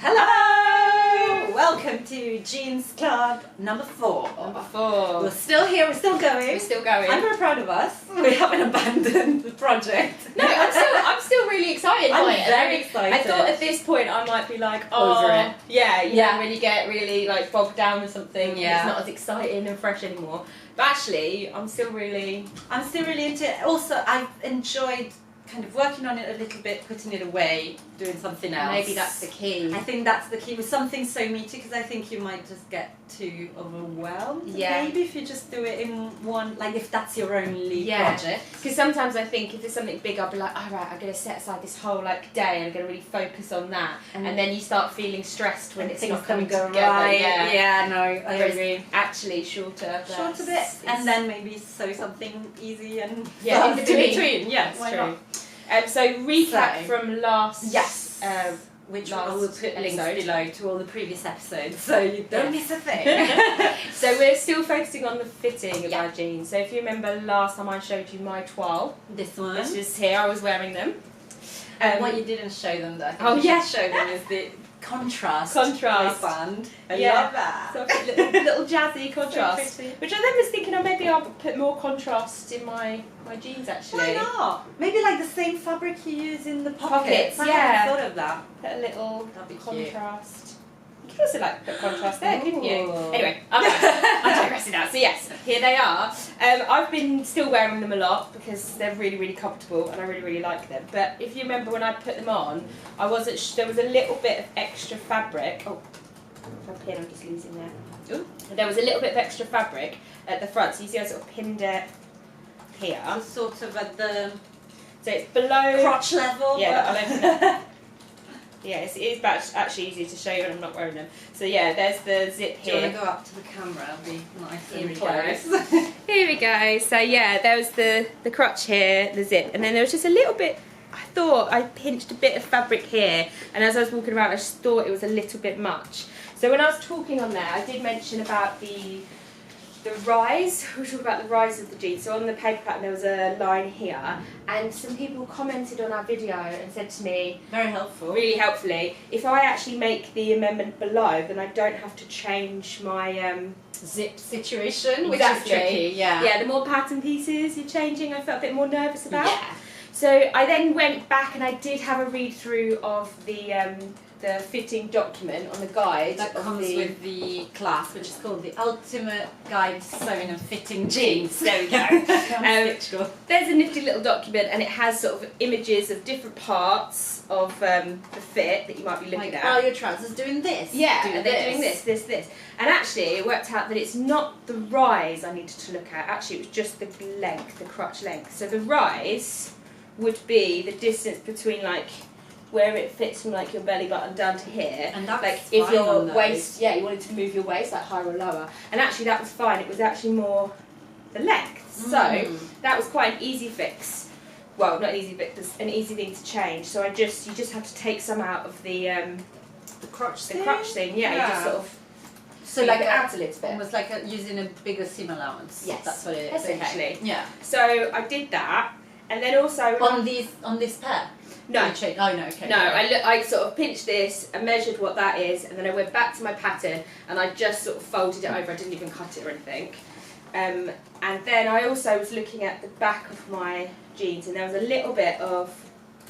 Hello! Welcome to Jeans Club number 4. Number 4. We're still here, we're still going. We're still going. I'm very proud of us. We haven't abandoned the project. No, I'm still really excited by it. Very excited. I thought at this point I might be like, Over it. Yeah, Yeah. when you get really like bogged down with something, Yeah. it's not as exciting and fresh anymore. But actually, I'm still really into it. Also, I've enjoyed kind of working on it a little bit, putting it away, doing something else. Maybe that's the key. I think that's the key with something so meaty, because I think you might just get too overwhelmed. Yeah. Maybe if you just do it in one, like if that's your only Yeah. project. Because sometimes I think if there's something big, I'll be like, all right, I'm going to set aside this whole like day and I'm going to really focus on that. And then you start feeling stressed when it's things not coming don't go together. right. Yeah. No, I Whereas agree. actually shorter Short a bit, and then maybe sew something easy and Yeah, in fast between. Yes, Why why not? not? So recap So- from last. Yes. Which I will last put links episode. below to all the previous episodes, so you don't miss a thing. So we're still focusing on the fitting of Yeah. our jeans. So if you remember last time I showed you my toile, This one. this is here. I was wearing them. And what you didn't show them, though, I think Oh, you yeah. should show them is the contrast. Contrast. waistband. I Yeah. love that. So little jazzy contrast. So pretty. Which I then was thinking, oh, maybe I'll put more contrast in my jeans actually. Why not? Maybe like the same fabric you use in the Pockets, pockets. I yeah. hadn't thought of that. Put a little That'd be cute. contrast. You could also like put contrast there, couldn't you? Ooh. Anyway, I'm digressing now. So yes, here they are. I've been still wearing them a lot because they're really, really comfortable and I really, really like them. But if you remember when I put them on, I wasn't. There was a little bit of extra fabric. Oh, my pin, I'm just losing there. Ooh. There was a little bit of extra fabric at the front, so you see I sort of pinned it here. So sort of at the So it's below. crotch level. Yeah, but- I'll open it. Yeah, it is actually easier to show you when I'm not wearing them. So yeah, there's the zip Do you want here. to go up to the camera? It'll be nice Here and we close. Here we go. So yeah, there was the crotch here, the zip, and then there was just a little bit. I thought I pinched a bit of fabric here, and as I was walking around, I just thought it was a little bit much. So when I was talking on there, I did mention about the rise. We were talking about the rise of the jeans. So on the paper pattern there was a line here, and some people commented on our video and said to me, Very helpful. really helpfully, if I actually make the amendment below, then I don't have to change my Zip situation, which Exactly. is tricky. Yeah. yeah, the more pattern pieces you're changing, I felt a bit more nervous about. Yeah. So I then went back and I did have a read through of the fitting document on the guide. That of comes the, with the class, which is called the Ultimate Guide to Sewing and Fitting Jeans. There we go. There's a nifty little document and it has sort of images of different parts of the fit that you might be looking Like, at. are your trousers doing this? Yeah, Do and they're doing this. And actually it worked out that it's not the rise I needed to look at, actually it was just the length, the crotch length. So the rise would be the distance between like where it fits from like your belly button down to here. And that's like if fine your on those. waist, yeah, you wanted to move your waist like higher or lower. And actually that was fine, it was actually more the length. So that was quite an easy fix. Well, not an easy fix, an easy thing to change. So you just have to take some out of the crotch thing, yeah. You just sort of So like it out a little bit. almost like using a bigger seam allowance. Yes, That's what it is. essentially. Okay. Yeah. So I did that, and then also On this pair. no, You change- Oh no. Okay. no. I sort of pinched this and measured what that is, and then I went back to my pattern and I just sort of folded it over. I didn't even cut it or anything. And then I also was looking at the back of my jeans, and there was a little bit of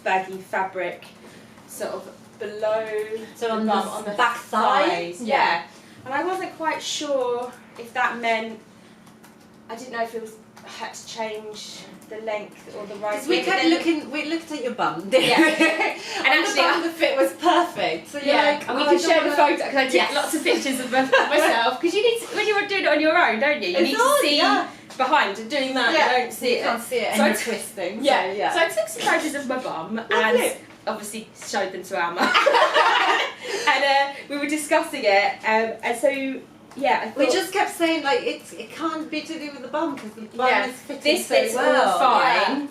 baggy fabric, sort of below So on the the bum, on the back thigh? thighs, yeah. And I wasn't quite sure if that meant. I didn't know if it was I had to change the length or the rise. We But kept then- looking. We looked at your bum. Yeah. And actually, the fit was perfect. So you're Yeah, like, and we oh, I can don't share the wanna- photo because I took Yes. lots of pictures of myself. Because you need to, when you're doing it on your own, don't you? You It's need to odd, see yeah. behind and doing that. Yeah. You don't see You it. can't see it, So and I you're twisting. Yeah, So, yeah. So I took some photos of my bum Lovely. and obviously showed them to Alma. And we were discussing it. And so yeah, I thought, We just kept saying like it can't be to do with the bum because the bum yeah, is fitting this so fit's well. all fine.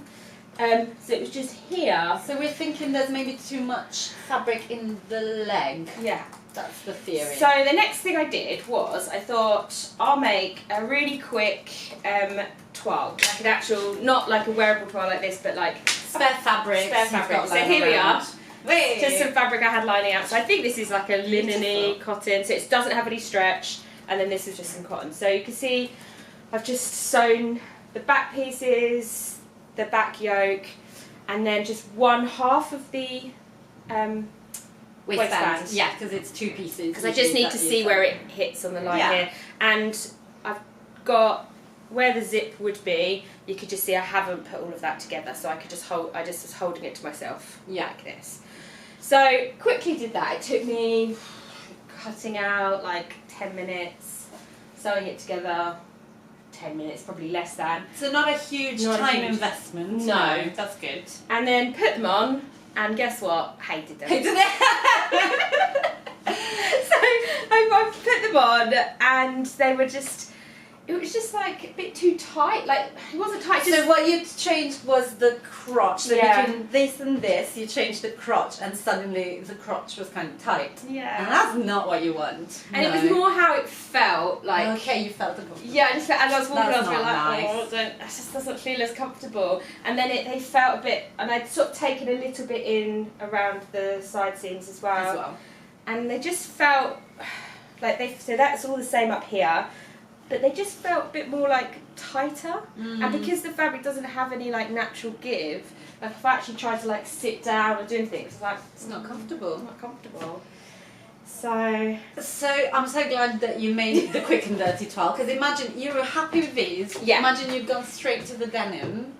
So it was just here. Yeah. So we're thinking there's maybe too much fabric in the leg. Yeah. That's the theory. So the next thing I did was I thought I'll make a really quick toile, like an actual, not like a wearable toile like this, but like spare fabric. spare fabric. So here we are. Wait. Just some fabric I had lining out. So I think this is like a linen-y Beautiful. cotton, so it doesn't have any stretch. And then this is just some cotton. So you can see I've just sewn the back pieces, the back yoke, and then just one half of the waistband. Yeah, because it's 2 pieces. Because I just need to see where it hits on the line here. And I've got where the zip would be. You could just see I haven't put all of that together, so I could just hold. I just was holding it to myself like this. So quickly did that. It took me cutting out like 10 minutes, sewing it together 10 minutes, probably less than. So not a huge time investment. No. That's good. And then put them on, and guess what? Hated them. Hated it. So I put them on, and they were just, it was just like a bit too tight. Like, it wasn't tight. So what you changed was the crotch. So Yeah. between this and this, you changed the crotch, and suddenly the crotch was kind of tight. Yeah. And that's not what you want. And it was more how it felt. Like, okay, you felt uncomfortable. yeah, I just felt, and I was walking, That's I was not like, nice. it just doesn't feel as comfortable. And then they felt a bit, and I'd sort of taken a little bit in around the side seams as well. And they just felt like so that's all the same up here, but they just felt a bit more like tighter. And because the fabric doesn't have any like natural give, like if I actually tried to like sit down and do anything, it's like It's not comfortable. It's not comfortable. So I'm so glad that you made the quick and dirty towel, because imagine you were happy with these. Yeah. Imagine you'd gone straight to the denim,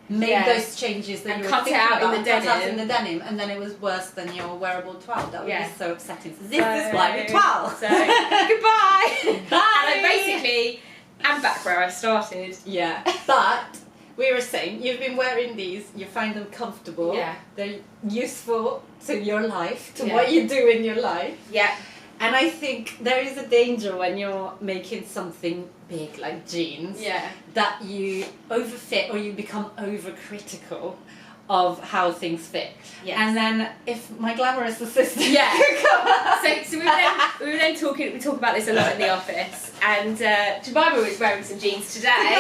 made Yeah. those changes that And you were cut it thinking out in about, the cut out denim. in the denim, and then it was worse than your wearable towel. That would Yeah. be so upsetting. So this is why we towel. So goodbye. Bye. And I basically am back where I started. Yeah, but we were saying you've been wearing these. You find them comfortable. Yeah. They're useful to your life, to Yeah. what you do in your life. Yeah. And I think there is a danger when you're making something big like jeans Yeah. that you overfit or you become overcritical of how things fit. Yes. And then if my glamorous assistant Yeah. could come up- So we were then talking. We talk about this a lot in the office, and Jemima was wearing some jeans today.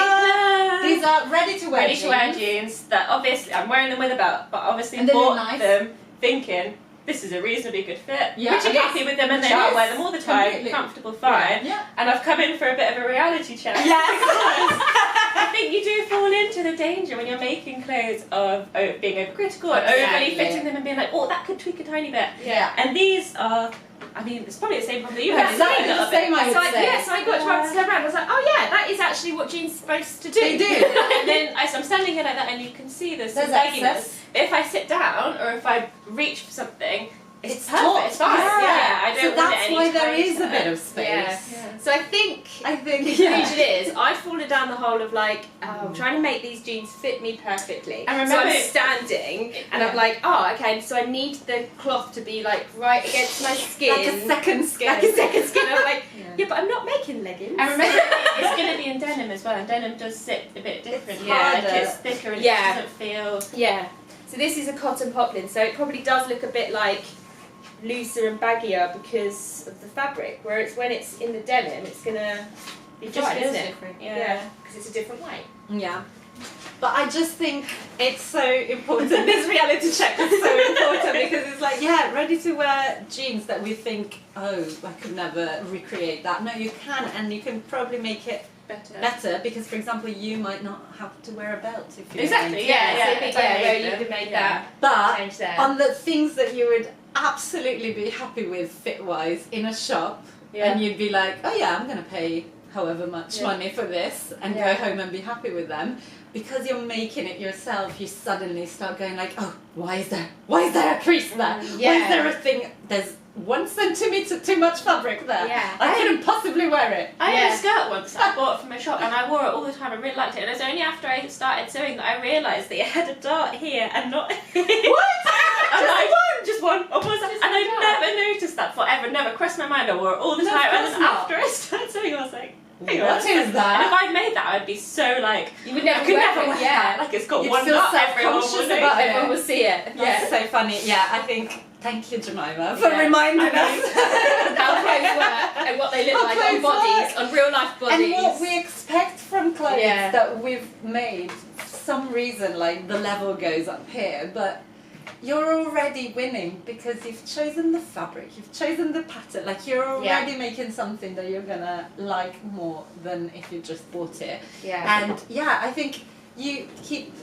These are ready to wear Ready to wear jeans that obviously I'm wearing them with a belt, but obviously And they look bought nice. them thinking this is a reasonably good fit. Yeah. Which I'm Yes. happy with them, and then Which I'll is wear them all the time, completely. comfortable, fine. Yeah. And I've come in for a bit of a reality check. Yes. I think you do fall into the danger when you're making clothes of being overcritical and Exactly. overly fitting them and being like, oh, that could tweak a tiny bit. Yeah. And these are, I mean, it's probably the same problem that you Yeah, had. exactly isn't it, a the little same, bit? I would So I, say. yeah, so I got to turn around. I was like, oh yeah, that is actually what jeans are supposed to do. They do. And then I'm standing here like that, and you can see there's some There's bagginess. excess. If I sit down or if I reach for something, it's taut. perfect. It's fine. Yeah, I don't so want that's any why there tight is a bit of stuff. space. Yeah. So I think I think the conclusion is I've fallen down the hole of like I'm trying to make these jeans fit me perfectly. And so remember- I'm standing and I'm like, oh okay, so I need the cloth to be like right against my skin. like a second skin. Like a second skin. I'm like, Yeah. yeah, but I'm not making leggings. And remember, it's going to be in denim as well, and denim does sit a bit different. harder. Like it's thicker and Yeah. it doesn't feel. Yeah. So this is a cotton poplin, so it probably does look a bit like looser and baggier because of the fabric. Whereas when it's in the denim, it's gonna be It just fine, feels isn't it? different. Yeah, because it's a different weight. Yeah. But I just think it's so important. This reality check is so important because it's like, yeah, ready to wear jeans that we think, oh, I could never recreate that. No, you can, and you can probably make it better because, for example, you might not have to wear a belt if you Exactly, want. yeah, so I think, where made you them. could make Yeah. But change there. on the things that you would absolutely be happy with fit-wise in a shop, and you'd be like, oh yeah, I'm going to pay however much money for this and Yeah. go home and be happy with them. Because you're making it yourself, you suddenly start going like, oh, why is there a crease there? Why is there a thing? There's 1 centimetre too much fabric there. Yeah. I couldn't possibly wear it. I had Yeah. a skirt once that I bought from a shop, and I wore it all the time. I really liked it. And it was only after I started sewing that I realised that it had a dart here and not here. What? Just one. And I never noticed that forever. Never crossed my mind. I wore it all the No, time. of And course then not. after I started sewing, I was like, hang on. What is And if that? I'd made that, I'd be so like, You would I never could wear never it, wear yeah. that. Like it's got You'd one feel dot. Everyone will self-conscious know. about it. Everyone will see it. That's so funny. Yeah, I think, thank you, Jemima, for Yeah. reminding I know. us. How clothes work and what they look How like on clothes bodies, work. on real life bodies. And what we expect from clothes Yeah. that we've made, for some reason, like the level goes up here, but you're already winning because you've chosen the fabric, you've chosen the pattern. Like you're already making something that you're gonna like more than if you just bought it. Yeah. And yeah, I think you keep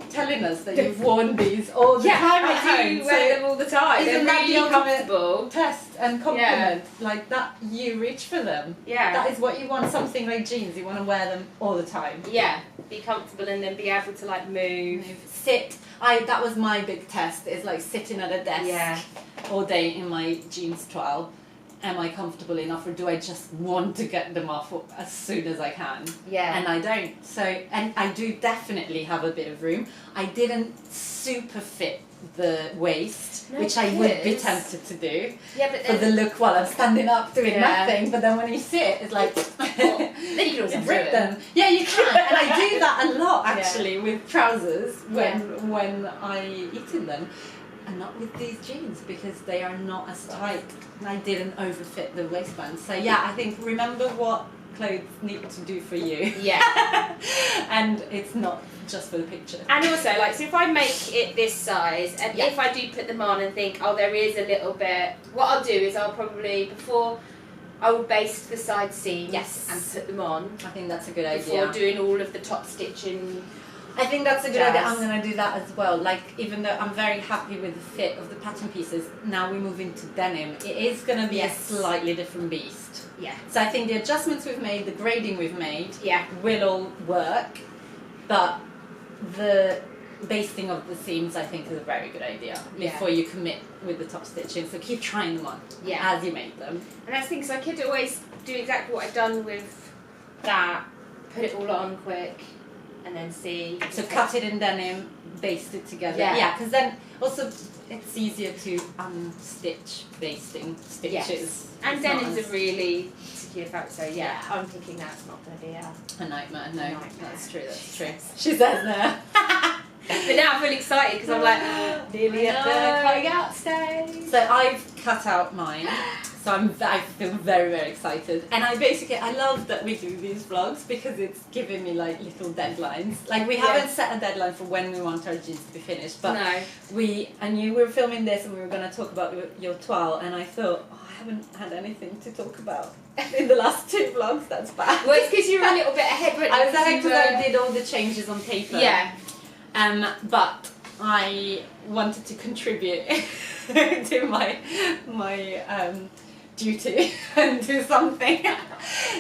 telling us that you've worn these all the time at I home. do wear them all the time. isn't They're that really the ultimate comfortable. test and compliment? Like that, you reach for them. Yeah. That is what you want. Something like jeans, you want to wear them all the time. Yeah. Be comfortable and then be able to like move. Sit. That was my big test. Is like sitting at a desk all day in my jeans toile. Am I comfortable enough, or do I just want to get them off as soon as I can? Yeah. And I don't. So, and I do definitely have a bit of room. I didn't super fit the waist, No, which I would be because- tempted to do Yeah, but for the look while I'm standing up doing Yeah. nothing. But then when you sit, it's like then you can always you do rip it. them. Yeah, you can, and I do that a lot actually with trousers when I eat in them. And not with these jeans because they are not as tight. And I didn't overfit the waistband. So yeah, I think remember what clothes need to do for you. Yeah. And it's not just for the picture. And also, like, so if I make it this size, and Yeah. if I do put them on and think, oh, there is a little bit, what I'll do is I'll probably, before, I will baste the side seams Yes. and put them on I think that's a good before idea. doing all of the top stitching. I think that's a good Jazz. idea. I'm going to do that as well. Like, even though I'm very happy with the fit of the pattern pieces, now we move into denim. It is going to be Yes. a slightly different beast. Yeah. So I think the adjustments we've made, the grading we've made, Yeah. will all work. But the basting of the seams, I think, is a very good idea Yeah. before you commit with the top stitching. So keep trying them on Yeah. as you make them. And that's the thing, so I could always do exactly what I've done with that, put it all on quick, and then see. So cut it in denim, baste it together. Yeah. Because then also it's easier to unstitch basting stitches. Yes. And It's not denim's as a really secure fabric, so yeah, Yeah. I'm thinking that's not going to be a nightmare. No, Nightmare. that's true. That's true. She says no. But now I feel excited because I'm like, nearly at the No. coming out stage. So I've cut out mine. So I feel very, very excited. And I love that we do these vlogs because it's giving me like little deadlines. Like we haven't set a deadline for when we want our jeans to be finished, but No. you were filming this and we were going to talk about your toile, and I thought, oh, I haven't had anything to talk about in the last 2 vlogs. That's bad. Well, it's because you were a little bit ahead, weren't you? I was ahead because I were- did all the changes on paper. Yeah. But I wanted to contribute to my duty and do something.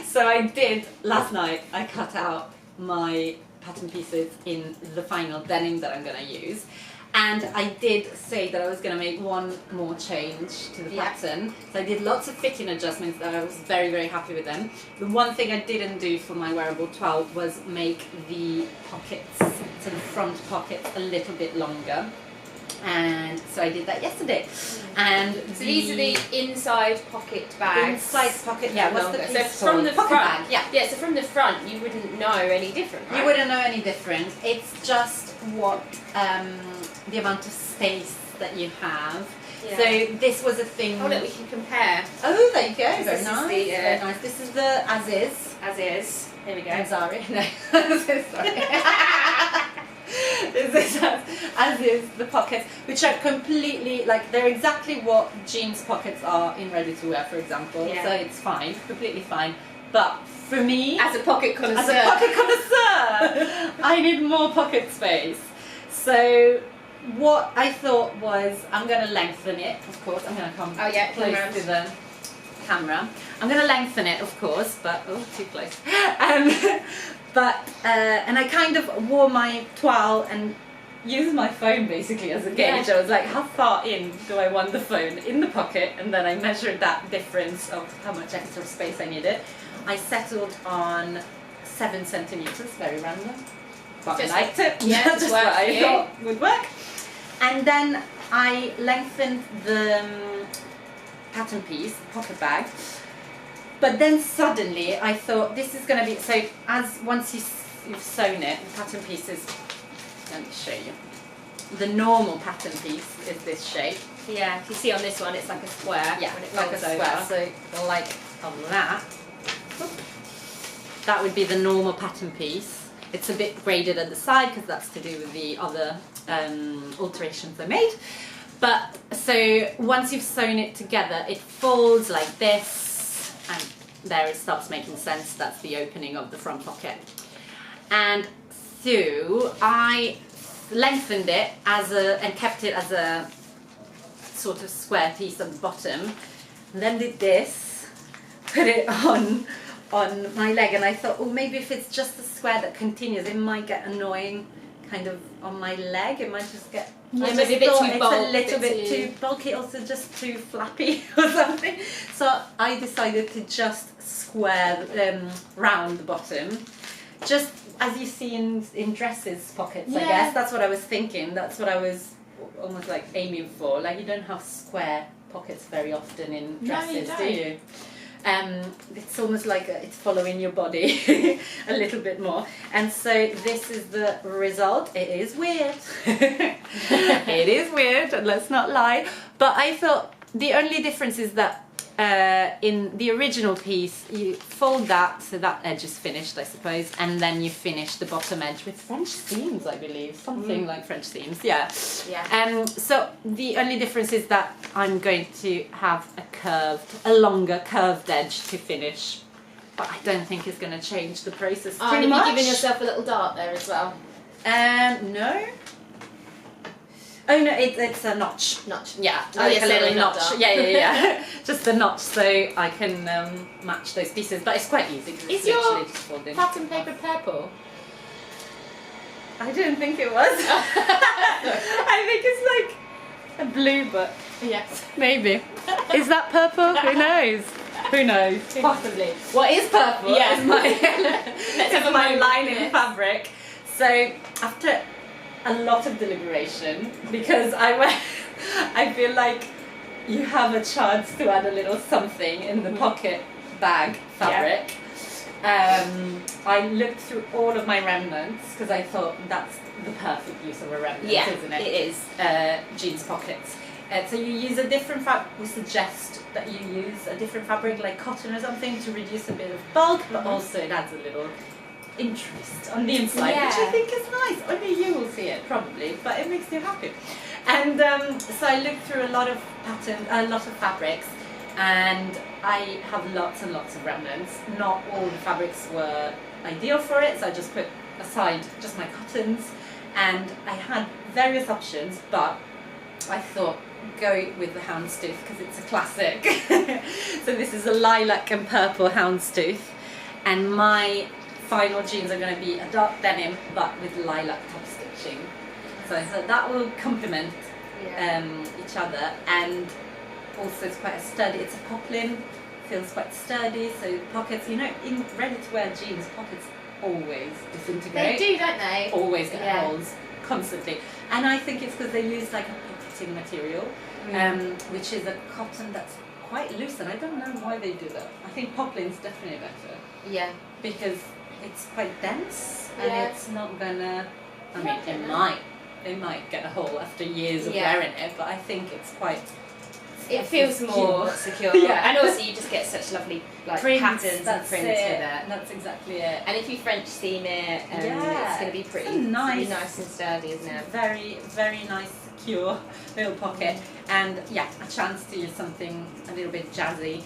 So I did last night. I cut out my pattern pieces in the final denim that I'm going to use. And I did say that I was going to make one more change to the Yeah. pattern. So I did lots of fitting adjustments that I was very, very happy with them. The one thing I didn't do for my wearable 12 was make the pockets, so the front pockets, a little bit longer. And so I did that yesterday. And So these are the inside pocket bags. inside pocket, yeah, what's the Longer. piece So from called? the Pocket front, bag, yeah. Yeah, so from the front you wouldn't know any different, right? You wouldn't know any different. It's just what the amount of space that you have. Yeah. So this was a thing. Oh look, we can compare Oh, there you go. This Very is nice. the, Very nice. This is the as is. as is. There we go. I'm sorry. No. Sorry. This is as is the pockets, which are completely like they're exactly what jeans pockets are in ready to wear, for example. Yeah. So it's fine, completely fine. But for me, As a pocket connoisseur. as a pocket connoisseur, I need more pocket space. So what I thought was I'm going to lengthen it, of course. I'm going to come Oh, yeah, close come round. to the camera. I'm going to lengthen it, of course, but oh, too close. And I kind of wore my toile and used my phone basically as a gauge. Yeah. I was like, how far in do I want the phone in the pocket? And then I measured that difference of how much extra space I needed. I settled on 7 centimeters, very random. But Just- I liked it. yeah, Just just what worked I for you. thought would work. And then I lengthened the pattern piece, pocket bag. But then suddenly I thought this is going to be, so once you've sewn it, the pattern piece is, let me show you. The normal pattern piece is this shape. Yeah, if you see on this one it's like a square. Yeah, when it like a folds square. over. So like that. That would be the normal pattern piece. It's a bit braided at the side because that's to do with the other alterations I made. But so once you've sewn it together, it folds like this, and there it starts making sense. That's the opening of the front pocket. And so I lengthened it and kept it as a sort of square piece at the bottom. And then did this, put it on my leg, and I thought, oh, maybe if it's just a square that continues, it might get annoying kind of on my leg. It might just get maybe a bit too it's bulky, a little bit too bulky, also just too flappy or something. So I decided to just square round the bottom, just as you see in dresses pockets. I guess that's what I was thinking. That's what I was almost like aiming for. Like, you don't have square pockets very often in dresses, do you? It's almost like it's following your body a little bit more. And so this is the result. It is weird. It is weird, let's not lie. But I thought the only difference is that in the original piece, you fold that, so that edge is finished, I suppose, and then you finish the bottom edge with French seams, I believe, something like French seams, yeah. So the only difference is that I'm going to have a longer curved edge to finish, but I don't think it's going to change the process too and much. have you given yourself a little dart there as well? No. Oh no, it's a notch. Notch. Yeah, Oh, like yes, a little sorry, not notch. dart. Yeah. Just a notch, so I can match those pieces. But it's quite easy because it's Is your literally just folding. pattern paper purple? I didn't think it was. I think it's like a blue book. Yes. Maybe. Is that purple? Who knows? Who knows? Possibly. What is purple? Yeah. Is my Let's have a my moment lining with this. fabric. So after a lot of deliberation, because I feel like you have a chance to add a little something in the pocket bag fabric. I looked through all of my remnants because I thought that's the perfect use of a remnant, isn't it? It is. Jeans pockets. So you use a different fabric. We suggest that you use a different fabric like cotton or something to reduce a bit of bulk, but also it adds a little interest on the inside, which I think is nice. Only you will see it probably, but it makes you happy. And so I looked through a lot of fabrics, and I have lots and lots of remnants. Not all the fabrics were ideal for it, so I just put aside just my cottons, and I had various options, but I thought go with the houndstooth because it's a classic. So this is a lilac and purple houndstooth, and my final jeans are going to be a dark denim but with lilac top stitching. So I thought that will complement each other, and also it's quite a sturdy, it's a poplin, feels quite sturdy, so pockets, in ready-to-wear jeans, pockets always disintegrate. They do, don't they? Always get holes, constantly. And I think it's because they use like a pocketing material, which is a cotton that's quite loose, and I don't know why they do that. I think poplin's definitely better. Yeah. Because it's quite dense, and it's not gonna, I mean, they might get a hole after years of wearing it, but I think it's quite... It feels more secure. Yeah. And also you just get such lovely patterns and prints with it. That's exactly it. And if you French seam it, it's going to be pretty nice. nice and sturdy, isn't it? Very, very nice, secure little pocket. And a chance to use something a little bit jazzy.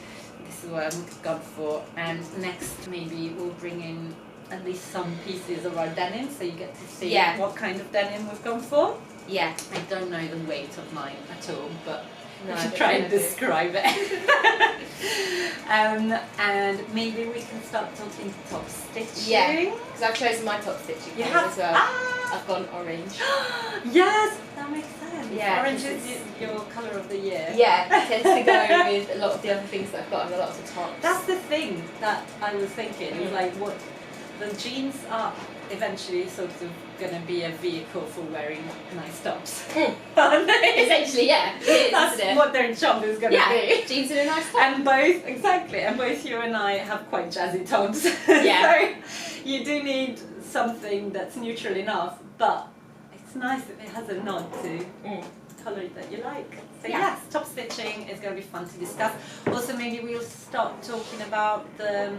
This is what I'm gone for. And next maybe we'll bring in at least some pieces of our denim, so you get to see what kind of denim we've gone for. Yeah. I don't know the weight of mine at all, but No, to try and describe it. And maybe we can start talking top stitching. Yeah, because I've chosen my top stitching You colour have as well. Ah! I've gone orange. Yes, that makes sense. Yeah, Orange because is your colour of the year. Yeah, it tends to go with a lot of the other things that I've got on a lot of the tops. That's the thing that I was thinking. Is like what the jeans are eventually sort of going to be a vehicle for wearing nice tops. Aren't they? Essentially, yeah. It is, That's isn't it? what their job is going to be. Jeans in a nice top. And both you and I have quite jazzy tops. Yeah. So you do need something that's neutral enough, but it's nice if it has a nod to colour that you like. So yes, top stitching is going to be fun to discuss. Also, maybe we'll start talking about the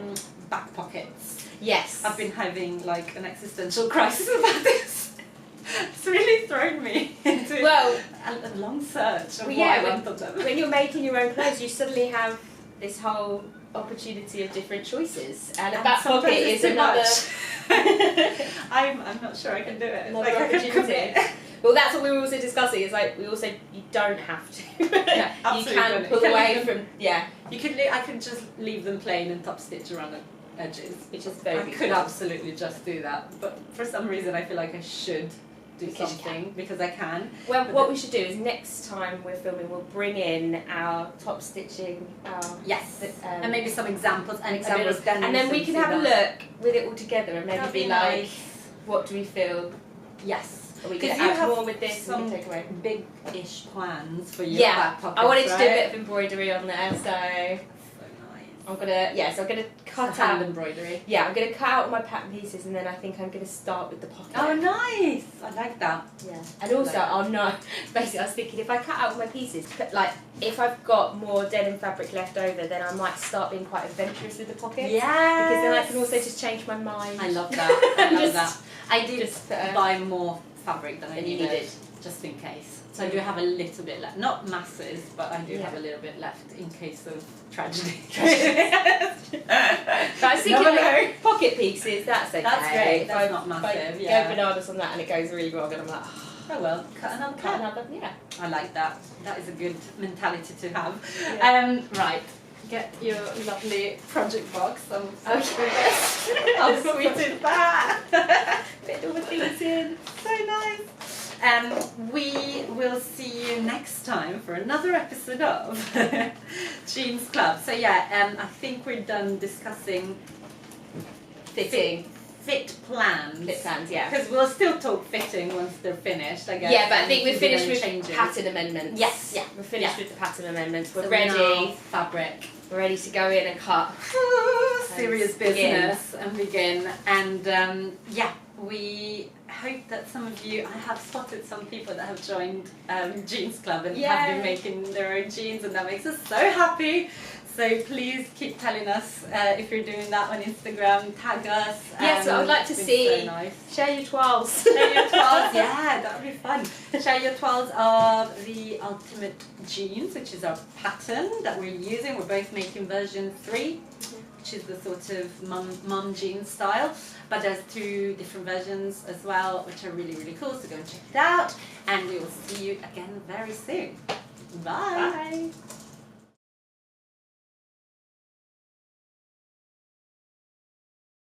back pockets. Yes. I've been having like an existential crisis about this. It's really thrown me into Well, a long search of well, what yeah, I want of them. when you're making your own clothes, you suddenly have this whole opportunity of different choices, and a back sometimes pocket it's is too another much. I'm not sure I can do it. another Like, I could opportunity. commit. Well, that's what we were also discussing. It's like we also you don't have to. Yeah, you absolutely. can You pull can away leave them- from You could I could just leave them plain and top stitch around the edges. which is I very could beautiful. absolutely just do that, but for some reason I feel like I should do Because you something because I can. Well, But what we should do is next time we're filming, we'll bring in our top stitching, Yes, um, and maybe some examples and examples, examples, and then we can have a look with it all together and maybe That'd be be like, nice. what do we feel? Yes. Are we 'Cause going to you add have more with this? some and take away? big-ish plans for your Yeah, back pockets, I wanted to do a right? bit of embroidery on there, so So nice. I'm gonna so I'm gonna cut So hand out. embroidery. Yeah, I'm gonna cut out my pattern pieces, and then I think I'm gonna start with the pocket. Oh, nice! I like that. Yeah, and also I'll know. Basically, I was thinking if I cut out my pieces, but like if I've got more denim fabric left over, then I might start being quite adventurous with the pockets. Yeah. Because then I can also just change my mind. I love that. I love Just- that. I did just, buy more fabric than I Than you needed, needed. just in case. So I do have a little bit left, not masses, but I do Yeah. have a little bit left in case of tragedy. But I was thinking Never like, pocket pieces, that's okay. That's great, If that's I- not if I massive, go yeah. bananas on that and it goes really wrong, and I'm like, oh, Oh well, cut another cut cut. another, yeah. I like that. That is a good mentality to have. Yeah. Right. Get your lovely project box. Okay. How sweet is that? Fit all the things in. So nice. We will see you next time for another episode of Jeans Club. So yeah, I think we're done discussing Fitting. fit plans. Fit plans, yeah. Because we'll still talk fitting once they're finished, I guess. Yeah, but I and think we're we can finished then with change it. pattern amendments. Yes, yeah, We're finished yeah. with the pattern amendments. We're So ready. now fabric. We're ready to go in and cut. Serious And begin. business and begin. And yeah, we hope that some of you, I have spotted some people that have joined Jeans Club and have been Yay. making their own jeans, and that makes us so happy. So please keep telling us if you're doing that on Instagram, tag us. Yes, I would like to it's been see. So nice. Share your twirls. Share your twirls, yeah, that would be fun. Share your twirls of the Ultimate Jeans, which is our pattern that we're using. We're both making version 3, which is the sort of mum jean style. But there's 2 different versions as well, which are really, really cool. So go and check it out. And we will see you again very soon. Bye. Bye.